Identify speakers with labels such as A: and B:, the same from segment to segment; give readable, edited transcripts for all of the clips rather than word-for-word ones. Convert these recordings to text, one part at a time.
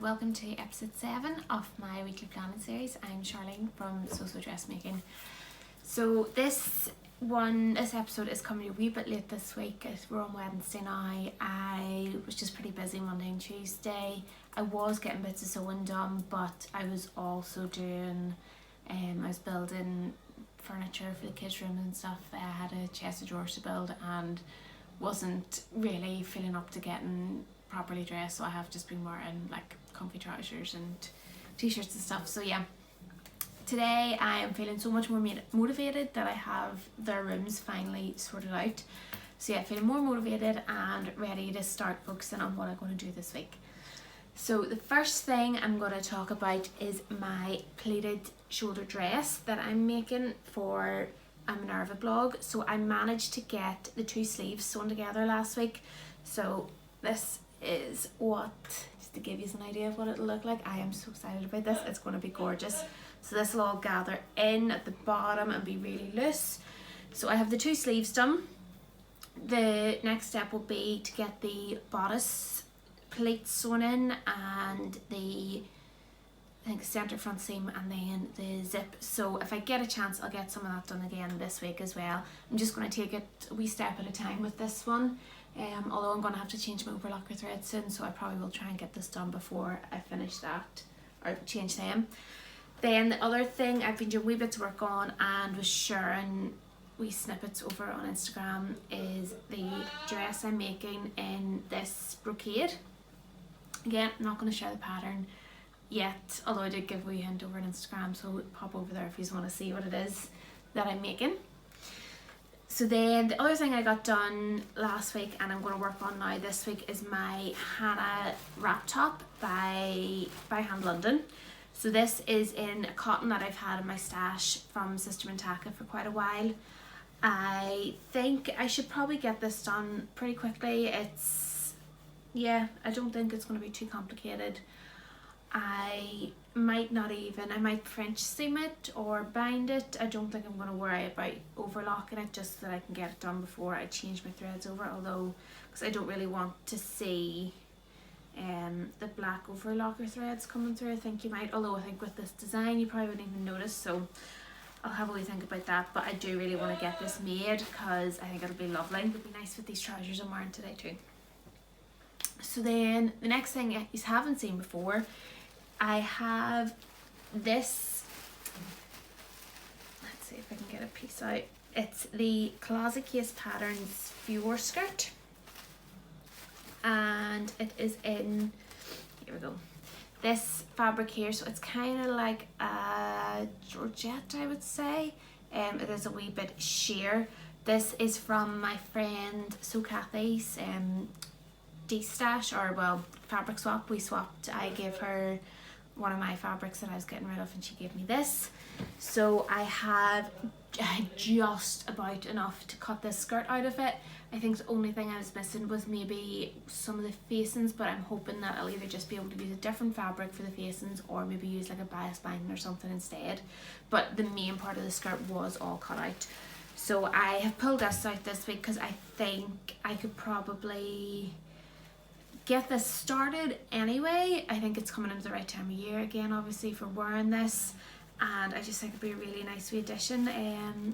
A: welcome to episode 7 of my weekly planning series. I'm Sharlene from So Dressmaking. So this episode is coming a wee bit late this week. We're on Wednesday now. I was just pretty busy Monday and Tuesday. I was getting bits of sewing done, but I was also doing, I was building furniture for the kids' room and stuff. I had a chest of drawers to build and wasn't really feeling up to getting properly dressed, so I have just been wearing like comfy trousers and t-shirts and stuff. So yeah, today I am feeling so much more motivated that I have their rooms finally sorted out. So yeah, feeling more motivated and ready to start focusing on what I'm going to do this week. So the first thing I'm going to talk about is my pleated shoulder dress that I'm making for a Minerva blog. So I managed to get the 2 sleeves sewn together last week. So this is what, just to give you an idea of what it'll look like. I am so excited about this. It's going to be gorgeous. So this will all gather in at the bottom and be really loose. So I have the 2 sleeves done. The next step will be to get the bodice pleats sewn in and the center front seam and then the zip. So if I get a chance, I'll get some of that done again this week as well. I'm just going to take it a wee step at a time with this one. Although I'm going to have to change my overlocker thread soon, so I probably will try and get this done before I finish that or change them. Then the other thing I've been doing wee bits of work on and was sharing wee snippets over on Instagram is the dress I'm making in this brocade. Again, I'm not going to share the pattern yet, although I did give a wee hint over on Instagram, so pop over there if you want to see what it is that I'm making. So then the other thing I got done last week and I'm going to work on now this week is my Hannah wrap top by Hand London. So this is in a cotton that I've had in my stash from Sister Mintaka for quite a while. I think I should probably get this done pretty quickly. I don't think it's going to be too complicated. I might French seam it or bind it. I don't think I'm going to worry about overlocking it, just so that I can get it done before I change my threads over, although because I don't really want to see the black overlocker threads coming through. I think you might, although I think with this design you probably wouldn't even notice, so I'll have a wee think about that. But I do really want to get this made because I think it'll be lovely. It'll be nice with these trousers I'm wearing today too. So then the next thing you haven't seen before, I have this, let's see if I can get a piece out. It's the Closet Case Patterns Fiore Skirt, and it is in, here we go, this fabric here. So it's kind of like a georgette, I would say. It is a wee bit sheer. This is from my friend So Kathy's de-stash, or well, fabric swap. We swapped. I gave her one of my fabrics that I was getting rid of and she gave me this. So I had just about enough to cut this skirt out of it. I think the only thing I was missing was maybe some of the facings, but I'm hoping that I'll either just be able to use a different fabric for the facings or maybe use like a bias binding or something instead. But the main part of the skirt was all cut out. So I have pulled this out this week because I think I could probably get this started anyway. I think it's coming into the right time of year again, obviously, for wearing this, and I just think it'd be a really nice wee addition.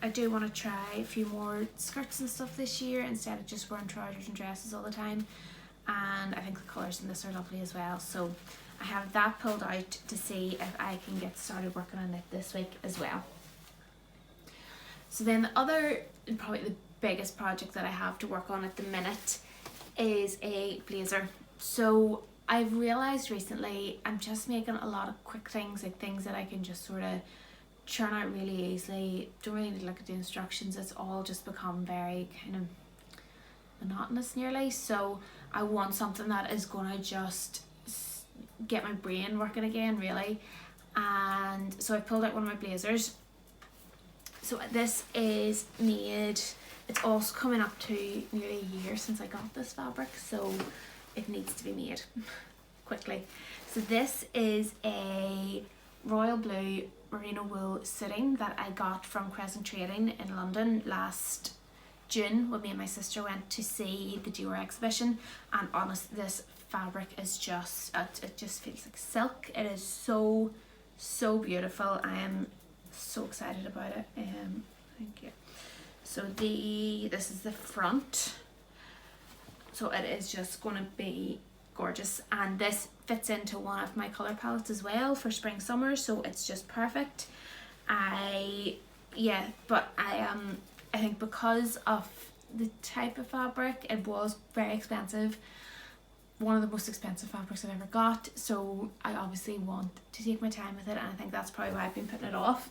A: I do want to try a few more skirts and stuff this year instead of just wearing trousers and dresses all the time, and I think the colours in this are lovely as well. So I have that pulled out to see if I can get started working on it this week as well. So then the other, and probably the biggest project that I have to work on at the minute is a blazer. So I've realized recently I'm just making a lot of quick things, like things that I can just sort of churn out really easily. Don't really need to look at the instructions. It's all just become very kind of monotonous nearly. So I want something that is going to just get my brain working again, really. And so I pulled out one of my blazers. So this is made, it's also coming up to nearly a year since I got this fabric, so it needs to be made quickly. So this is a royal blue merino wool suiting that I got from Crescent trading in London last June when me and my sister went to see the Dior exhibition, and honestly this fabric is just, it just feels like silk. It is so beautiful. I am so excited about it. Thank you. So this is the front, so it is just going to be gorgeous, and this fits into one of my colour palettes as well for spring summer, so it's just perfect. I think because of the type of fabric, it was very expensive, one of the most expensive fabrics I've ever got, so I obviously want to take my time with it, and I think that's probably why I've been putting it off.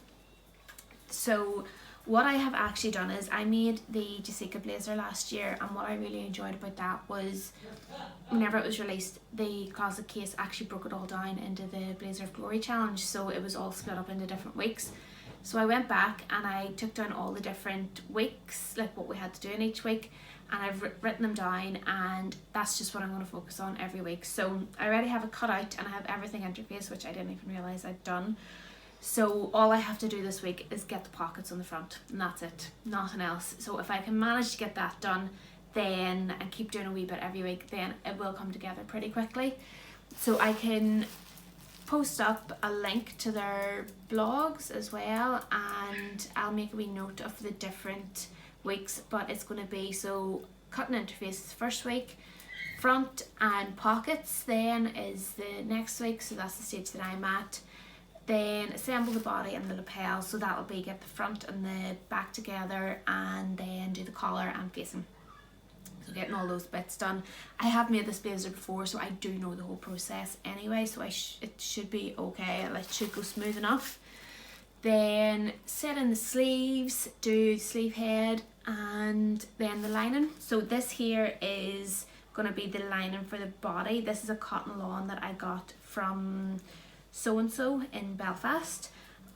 A: So what I have actually done is I made the Jasika blazer last year, and what I really enjoyed about that was whenever it was released, the closet case actually broke it all down into the Blazer of Glory challenge, so it was all split up into different weeks. So I went back and I took down all the different weeks, like what we had to do in each week, and I've written them down, and that's just what I'm going to focus on every week. So I already have it cut out and I have everything interfaced, which I didn't even realise I'd done. So all I have to do this week is get the pockets on the front, and that's it, nothing else. So if I can manage to get that done, then, and keep doing a wee bit every week, then it will come together pretty quickly. So I can post up a link to their blogs as well, and I'll make a wee note of the different weeks, but it's going to be, so cutting interfaces first week, front and pockets then is the next week, so that's the stage that I'm at. Then assemble the body and the lapel, so that'll be get the front and the back together, and then do the collar and facing. So getting all those bits done. I have made this blazer before, so I do know the whole process anyway, so it should be okay, it should go smooth enough. Then set in the sleeves, do the sleeve head, and then the lining. So this here is going to be the lining for the body. This is a cotton lawn that I got from So and So in Belfast,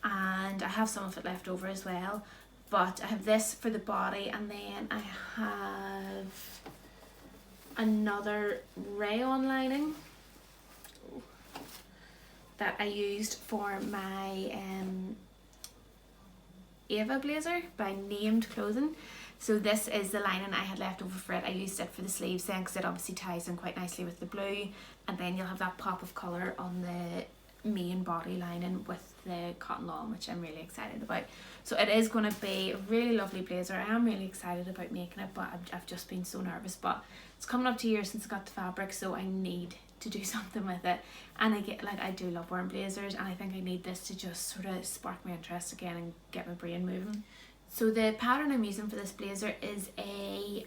A: and I have some of it left over as well, but I have this for the body, and then I have another rayon lining that I used for my Ava blazer by Named Clothing. So this is the lining I had left over for it. I used it for the sleeves then because it obviously ties in quite nicely with the blue, and then you'll have that pop of colour on the main body lining with the cotton lawn, which I'm really excited about. So it is going to be a really lovely blazer. I am really excited about making it, but I've just been so nervous. But it's coming up to a year since I got the fabric, so I need to do something with it. And I do love wearing blazers, and I think I need this to just sort of spark my interest again and get my brain moving. So the pattern I'm using for this blazer is a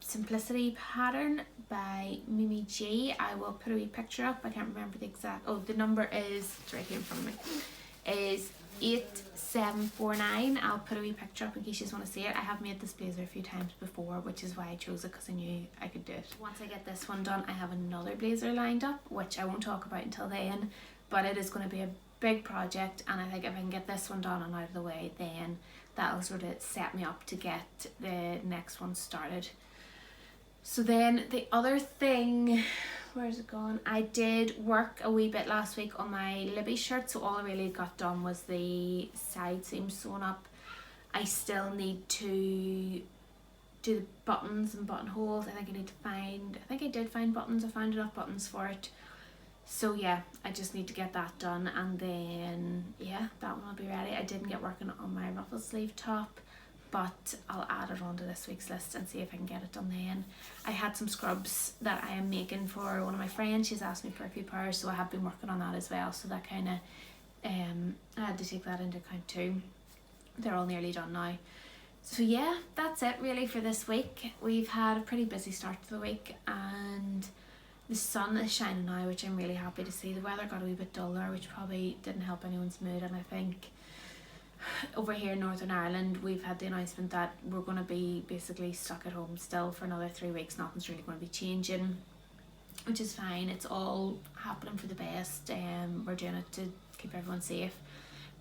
A: Simplicity pattern by Mimi G. I will put a wee picture up. I can't remember the exact, the number is, it's right here in front of me, is 8749. I'll put a wee picture up in case you want to see it. I have made this blazer a few times before, which is why I chose it, because I knew I could do it. Once I get this one done, I have another blazer lined up, which I won't talk about until then, but it is going to be a big project, and I think if I can get this one done and out of the way, then that'll sort of set me up to get the next one started. So then the other thing, where's it gone? I did work a wee bit last week on my Libby shirt, so all I really got done was the side seams sewn up. I still need to do the buttons and buttonholes. I think I did find buttons. I found enough buttons for it. So yeah, I just need to get that done, and then yeah, that one will be ready. I didn't get working on my ruffle sleeve top, but I'll add it onto this week's list and see if I can get it done then. I had some scrubs that I am making for one of my friends. She's asked me for a few pairs, so I have been working on that as well. So that kind of, I had to take that into account too. They're all nearly done now. So yeah, that's it really for this week. We've had a pretty busy start to the week, and the sun is shining now, which I'm really happy to see. The weather got a wee bit duller, which probably didn't help anyone's mood, and I think over here in Northern Ireland we've had the announcement that we're going to be basically stuck at home still for another 3 weeks. Nothing's really going to be changing, which is fine. It's all happening for the best, and we're doing it to keep everyone safe,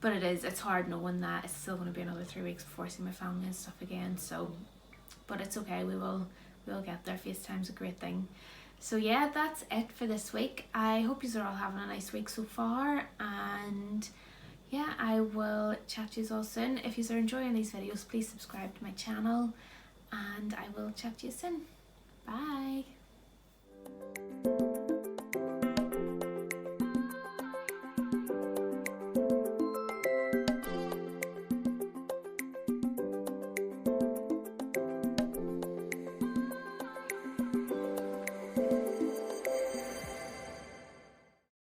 A: but it's hard knowing that it's still going to be another 3 weeks before I see my family and stuff again. So but it's okay, we'll get there. FaceTime's a great thing. So yeah, that's it for this week. I hope you are all having a nice week so far, and yeah, I will chat to you all soon. If you are enjoying these videos, please subscribe to my channel, and I will chat to you soon. Bye.